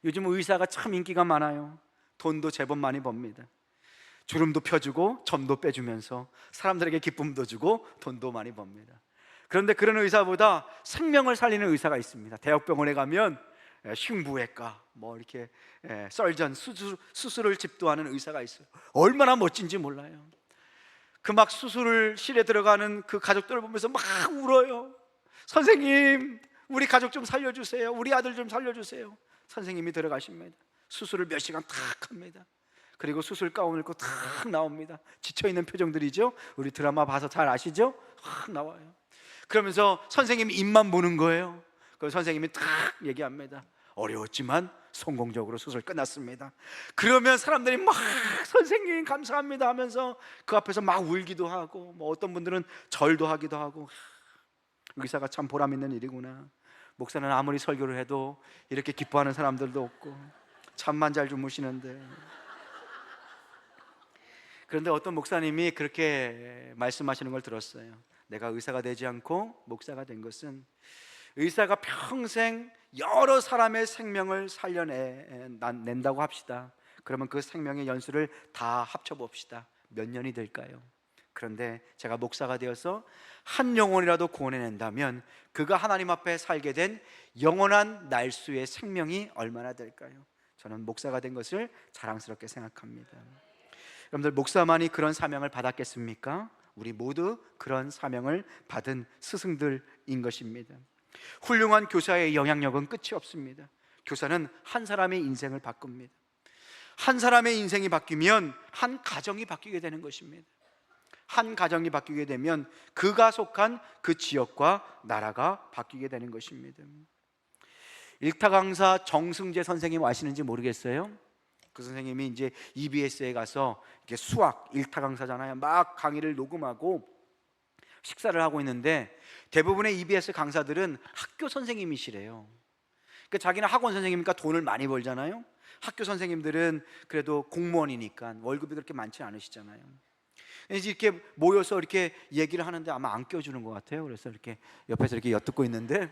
요즘 의사가 참 인기가 많아요. 돈도 제법 많이 법니다. 주름도 펴주고 점도 빼주면서 사람들에게 기쁨도 주고 돈도 많이 법니다. 그런데 그런 의사보다 생명을 살리는 의사가 있습니다. 대학병원에 가면 흉부외과 뭐 이렇게 썰전 수술을 집도하는 의사가 있어요. 얼마나 멋진지 몰라요. 그 막 수술실에 들어가는 그 가족들을 보면서 막 울어요. 선생님, 우리 가족 좀 살려주세요. 우리 아들 좀 살려주세요. 선생님이 들어가십니다. 수술을 몇 시간 탁 합니다. 그리고 수술 가운을 입고 탁 나옵니다. 지쳐있는 표정들이죠. 우리 드라마 봐서 잘 아시죠? 탁 나와요. 그러면서 선생님이 입만 보는 거예요. 그 선생님이 탁 얘기합니다. 어려웠지만 성공적으로 수술 끝났습니다. 그러면 사람들이 막 선생님 감사합니다 하면서 그 앞에서 막 울기도 하고, 뭐 어떤 분들은 절도 하기도 하고. 의사가 참 보람 있는 일이구나. 목사는 아무리 설교를 해도 이렇게 기뻐하는 사람들도 없고 잠만 잘 주무시는데. 그런데 어떤 목사님이 그렇게 말씀하시는 걸 들었어요. 내가 의사가 되지 않고 목사가 된 것은 의사가 평생 여러 사람의 생명을 살려낸다고 합시다. 그러면 그 생명의 연수를 다 합쳐봅시다. 몇 년이 될까요? 그런데 제가 목사가 되어서 한 영혼이라도 구원해낸다면 그가 하나님 앞에 살게 된 영원한 날수의 생명이 얼마나 될까요? 저는 목사가 된 것을 자랑스럽게 생각합니다. 여러분들, 목사만이 그런 사명을 받았겠습니까? 우리 모두 그런 사명을 받은 스승들인 것입니다. 훌륭한 교사의 영향력은 끝이 없습니다. 교사는 한 사람의 인생을 바꿉니다. 한 사람의 인생이 바뀌면 한 가정이 바뀌게 되는 것입니다. 한 가정이 바뀌게 되면 그가 속한 그 지역과 나라가 바뀌게 되는 것입니다. 일타 강사 정승재 선생님 아시는지 모르겠어요. 그 선생님이 이제 EBS에 가서 이렇게 수학 일타 강사잖아요. 막 강의를 녹음하고 식사를 하고 있는데 대부분의 EBS 강사들은 학교 선생님이시래요. 그러니까 자기는 학원 선생님이니까 돈을 많이 벌잖아요. 학교 선생님들은 그래도 공무원이니까 월급이 그렇게 많지 않으시잖아요. 이제 이렇게 모여서 이렇게 얘기를 하는데 아마 안 껴주는 것 같아요. 그래서 이렇게 옆에서 이렇게 엿듣고 있는데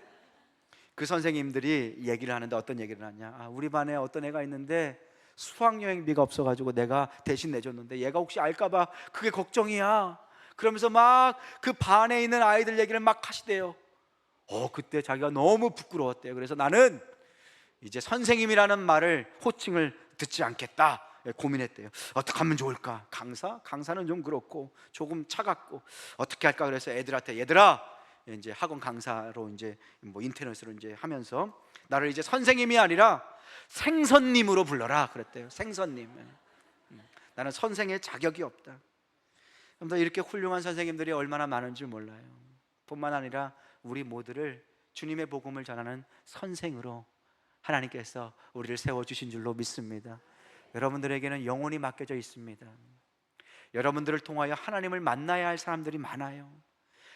그 선생님들이 얘기를 하는데 어떤 얘기를 하냐. 우리 반에 어떤 애가 있는데 수학여행비가 없어가지고 내가 대신 내줬는데 얘가 혹시 알까봐 그게 걱정이야. 그러면서 막 그 반에 있는 아이들 얘기를 막 하시대요. 그때 자기가 너무 부끄러웠대요. 그래서 나는 이제 선생님이라는 말을 호칭을 듣지 않겠다 고민했대요. 어떻게 하면 좋을까? 강사는 좀 그렇고 조금 차갑고 어떻게 할까? 그래서 애들한테 얘들아 이제 학원 강사로 이제 뭐 인터넷으로 이제 하면서 나를 이제 선생님이 아니라 생선님으로 불러라 그랬대요. 생선님. 나는 선생의 자격이 없다. 그런데 이렇게 훌륭한 선생님들이 얼마나 많은지 몰라요. 뿐만 아니라 우리 모두를 주님의 복음을 전하는 선생으로 하나님께서 우리를 세워주신 줄로 믿습니다. 여러분들에게는 영혼이 맡겨져 있습니다. 여러분들을 통하여 하나님을 만나야 할 사람들이 많아요.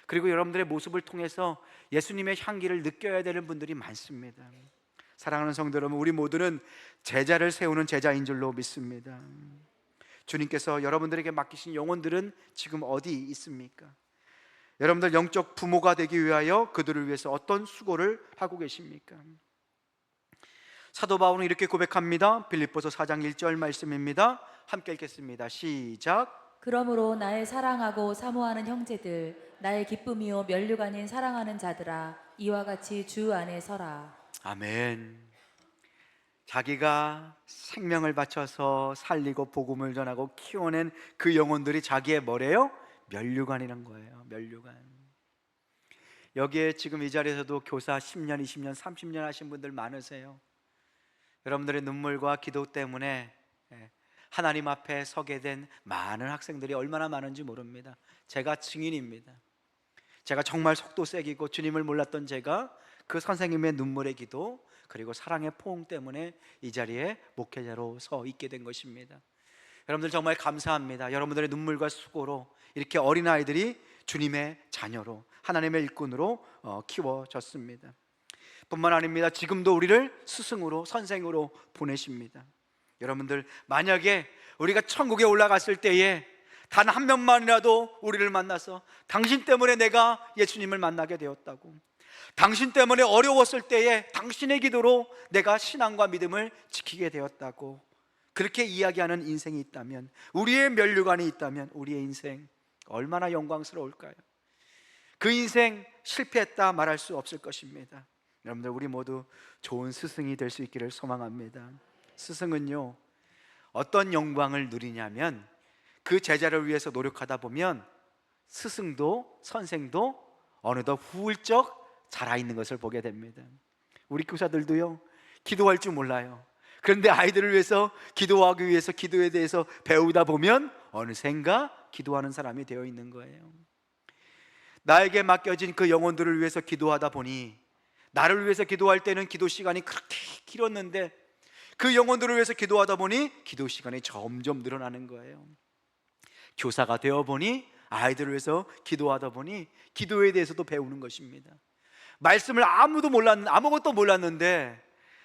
그리고 여러분들의 모습을 통해서 예수님의 향기를 느껴야 되는 분들이 많습니다. 사랑하는 성도 여러분, 우리 모두는 제자를 세우는 제자인 줄로 믿습니다. 주님께서 여러분들에게 맡기신 영혼들은 지금 어디 있습니까? 여러분들 영적 부모가 되기 위하여 그들을 위해서 어떤 수고를 하고 계십니까? 사도 바울은 이렇게 고백합니다. 빌립보서 4장 1절 말씀입니다. 함께 읽겠습니다. 시작. 그러므로 나의 사랑하고 사모하는 형제들, 나의 기쁨이요 면류관인 사랑하는 자들아, 이와 같이 주 안에 서라. 아멘. 자기가 생명을 바쳐서 살리고 복음을 전하고 키워낸 그 영혼들이 자기의 뭐래요? 면류관이라는 거예요. 면류관. 여기에 지금 이 자리에서도 교사 10년, 20년, 30년 하신 분들 많으세요. 여러분들의 눈물과 기도 때문에 하나님 앞에 서게 된 많은 학생들이 얼마나 많은지 모릅니다. 제가 증인입니다. 제가 정말 속도 세기고 주님을 몰랐던 제가 그 선생님의 눈물의 기도 그리고 사랑의 포옹 때문에 이 자리에 목회자로 서 있게 된 것입니다. 여러분들 정말 감사합니다. 여러분들의 눈물과 수고로 이렇게 어린아이들이 주님의 자녀로 하나님의 일꾼으로 키워졌습니다. 뿐만 아닙니다. 지금도 우리를 스승으로 선생으로 보내십니다. 여러분들 만약에 우리가 천국에 올라갔을 때에 단 한 명만이라도 우리를 만나서 당신 때문에 내가 예수님을 만나게 되었다고, 당신 때문에 어려웠을 때에 당신의 기도로 내가 신앙과 믿음을 지키게 되었다고 그렇게 이야기하는 인생이 있다면, 우리의 면류관이 있다면 우리의 인생 얼마나 영광스러울까요? 그 인생 실패했다 말할 수 없을 것입니다. 여러분들 우리 모두 좋은 스승이 될 수 있기를 소망합니다. 스승은요 어떤 영광을 누리냐면 그 제자를 위해서 노력하다 보면 스승도 선생도 어느덧 훌쩍 자라있는 것을 보게 됩니다. 우리 교사들도요 기도할 줄 몰라요. 그런데 아이들을 위해서 기도하기 위해서 기도에 대해서 배우다 보면 어느샌가 기도하는 사람이 되어 있는 거예요. 나에게 맡겨진 그 영혼들을 위해서 기도하다 보니, 나를 위해서 기도할 때는 기도 시간이 그렇게 길었는데 그 영혼들을 위해서 기도하다 보니 기도 시간이 점점 늘어나는 거예요. 교사가 되어 보니, 아이들을 위해서 기도하다 보니 기도에 대해서도 배우는 것입니다. 말씀을 아무것도 몰랐는데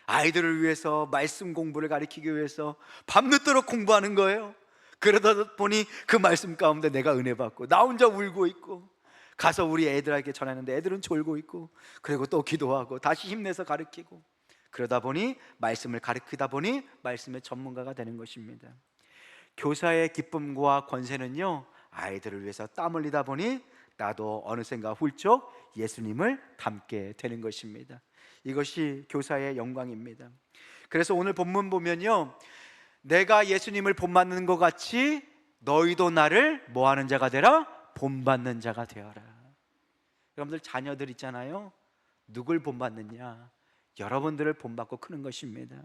아이들을 위해서 말씀 공부를 가르치기 위해서 밤늦도록 공부하는 거예요. 그러다 보니 그 말씀 가운데 내가 은혜 받고 나 혼자 울고 있고, 가서 우리 애들에게 전하는데 애들은 졸고 있고, 그리고 또 기도하고 다시 힘내서 가르치고, 그러다 보니 말씀을 가르치다 보니 말씀의 전문가가 되는 것입니다. 교사의 기쁨과 권세는요 아이들을 위해서 땀 흘리다 보니 나도 어느샌가 훌쩍 예수님을 닮게 되는 것입니다. 이것이 교사의 영광입니다. 그래서 오늘 본문 보면요, 내가 예수님을 본받는 것 같이 너희도 나를 뭐하는 자가 되라? 본받는 자가 되어라. 여러분들 자녀들 있잖아요. 누굴 본받느냐? 여러분들을 본받고 크는 것입니다.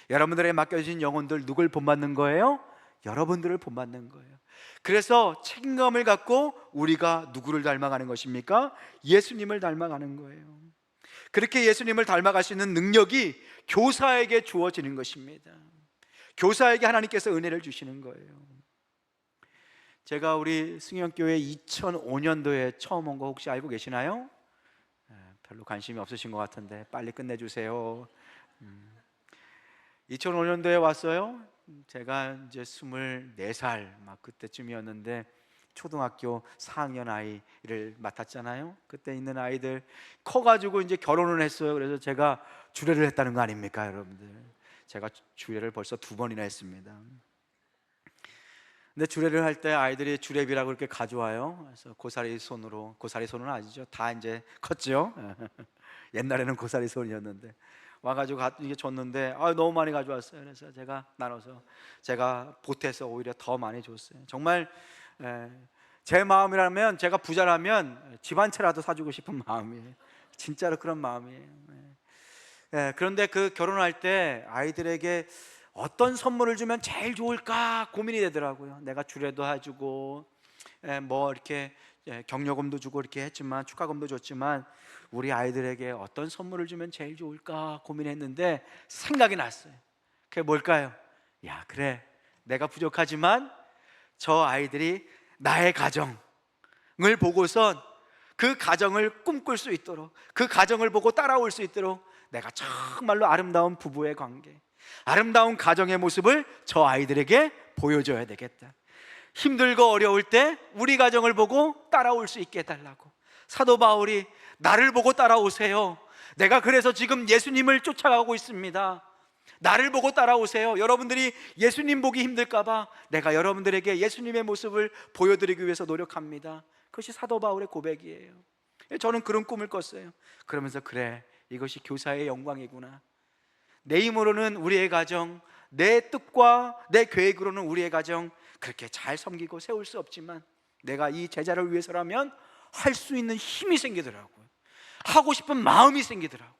여러분들에게 맡겨진 영혼들 누굴 본받는 거예요? 여러분들을 본받는 거예요. 그래서 책임감을 갖고 우리가 누구를 닮아가는 것입니까? 예수님을 닮아가는 거예요. 그렇게 예수님을 닮아갈 수 있는 능력이 교사에게 주어지는 것입니다. 교사에게 하나님께서 은혜를 주시는 거예요. 제가 우리 승영교회 2005년도에 처음 온 거 혹시 알고 계시나요? 별로 관심이 없으신 것 같은데 빨리 끝내주세요. 2005년도에 왔어요. 제가 이제 24살 막 그때쯤이었는데 초등학교 4학년 아이를 맡았잖아요. 그때 있는 아이들 커가지고 이제 결혼을 했어요. 그래서 제가 주례를 했다는 거 아닙니까, 여러분들? 제가 주례를 벌써 2번이나 했습니다. 근데 주례를 할 때 아이들이 주례비라고 이렇게 가져와요. 그래서 고사리 손은 아니죠. 다 이제 컸죠. 옛날에는 고사리 손이었는데 와가지고 이게 줬는데 너무 많이 가져왔어요. 그래서 제가 나눠서 제가 보태서 오히려 더 많이 줬어요. 정말 제 마음이라면, 제가 부자라면 집 한 채라도 사주고 싶은 마음이에요. 진짜로 그런 마음이에요. 그런데 그 결혼할 때 아이들에게 어떤 선물을 주면 제일 좋을까 고민이 되더라고요. 내가 주례도 해주고 뭐 이렇게 격려금도 주고 이렇게 했지만, 축하금도 줬지만 우리 아이들에게 어떤 선물을 주면 제일 좋을까 고민했는데 생각이 났어요. 그게 뭘까요? 야, 그래, 내가 부족하지만 저 아이들이 나의 가정을 보고선 그 가정을 꿈꿀 수 있도록, 그 가정을 보고 따라올 수 있도록 내가 정말로 아름다운 부부의 관계, 아름다운 가정의 모습을 저 아이들에게 보여줘야 되겠다. 힘들고 어려울 때 우리 가정을 보고 따라올 수 있게 해달라고. 사도 바울이 나를 보고 따라오세요. 내가 그래서 지금 예수님을 쫓아가고 있습니다. 나를 보고 따라오세요. 여러분들이 예수님 보기 힘들까봐 내가 여러분들에게 예수님의 모습을 보여드리기 위해서 노력합니다. 그것이 사도 바울의 고백이에요. 저는 그런 꿈을 꿨어요. 그러면서 그래, 이것이 교사의 영광이구나. 내 힘으로는 우리의 가정, 내 뜻과 내 계획으로는 우리의 가정 그렇게 잘 섬기고 세울 수 없지만 내가 이 제자를 위해서라면 할 수 있는 힘이 생기더라고요. 하고 싶은 마음이 생기더라고요.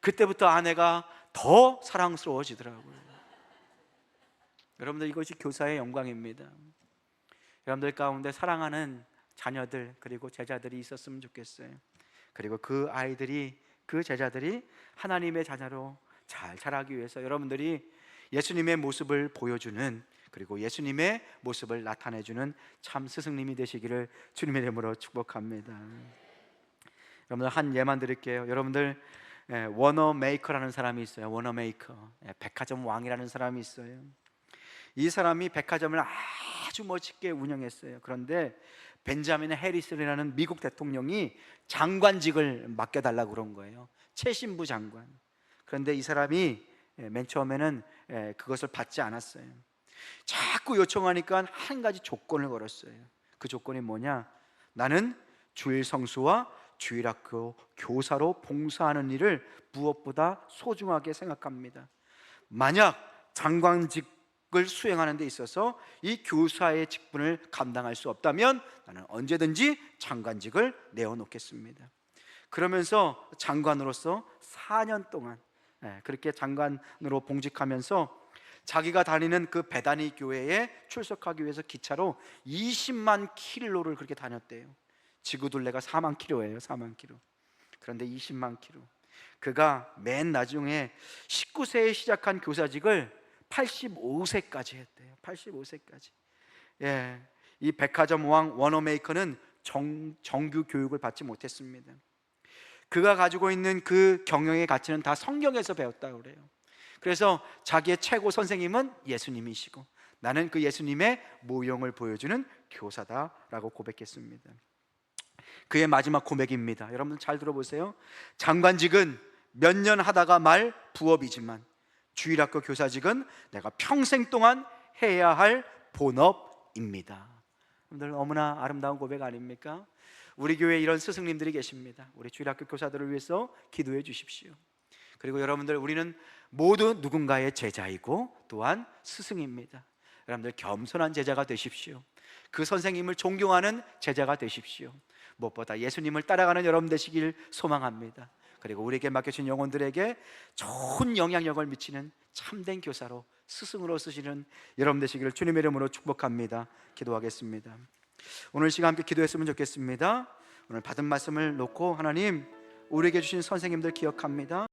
그때부터 아내가 더 사랑스러워지더라고요. 여러분들, 이것이 교사의 영광입니다. 여러분들 가운데 사랑하는 자녀들 그리고 제자들이 있었으면 좋겠어요. 그리고 그 아이들이, 그 제자들이 하나님의 자녀로 잘 자라기 위해서 여러분들이 예수님의 모습을 보여주는, 그리고 예수님의 모습을 나타내주는 참 스승님이 되시기를 주님의 이름으로 축복합니다. 여러분들, 한 예만 드릴게요. 여러분들, 워너 메이커라는 사람이 있어요. 워너 메이커, 백화점 왕이라는 사람이 있어요. 이 사람이 백화점을 아주 멋있게 운영했어요. 그런데 벤자민 해리스라는 미국 대통령이 장관직을 맡겨달라고 그런 거예요. 최신부 장관. 그런데 이 사람이 맨 처음에는 그것을 받지 않았어요. 자꾸 요청하니까 한 가지 조건을 걸었어요. 그 조건이 뭐냐? 나는 주일 성수와 주일학교 교사로 봉사하는 일을 무엇보다 소중하게 생각합니다. 만약 장관직을 수행하는 데 있어서 이 교사의 직분을 감당할 수 없다면 나는 언제든지 장관직을 내어놓겠습니다. 그러면서 장관으로서 4년 동안 그렇게 장관으로 봉직하면서 자기가 다니는 그 베다니 교회에 출석하기 위해서 기차로 20만 킬로를 그렇게 다녔대요. 지구둘레가 4만 킬로예요. 4만 킬로. 그런데 20만 킬로. 그가 맨 나중에 19세에 시작한 교사직을 85세까지 했대요. 85세까지. 이 백화점 왕 워너메이커는 정규 교육을 받지 못했습니다. 그가 가지고 있는 그 경영의 가치는 다 성경에서 배웠다고 그래요. 그래서 자기의 최고 선생님은 예수님이시고 나는 그 예수님의 모형을 보여주는 교사다라고 고백했습니다. 그의 마지막 고백입니다. 여러분 잘 들어보세요. 장관직은 몇 년 하다가 말 부업이지만 주일학교 교사직은 내가 평생 동안 해야 할 본업입니다. 여러분들, 너무나 아름다운 고백 아닙니까? 우리 교회에 이런 스승님들이 계십니다. 우리 주일학교 교사들을 위해서 기도해 주십시오. 그리고 여러분들, 우리는 모두 누군가의 제자이고 또한 스승입니다. 여러분들, 겸손한 제자가 되십시오. 그 선생님을 존경하는 제자가 되십시오. 무엇보다 예수님을 따라가는 여러분 되시길 소망합니다. 그리고 우리에게 맡겨진 영혼들에게 좋은 영향력을 미치는 참된 교사로, 스승으로 쓰시는 여러분 되시기를 주님의 이름으로 축복합니다. 기도하겠습니다. 오늘 시간 함께 기도했으면 좋겠습니다. 오늘 받은 말씀을 놓고, 하나님, 우리에게 주신 선생님들 기억합니다.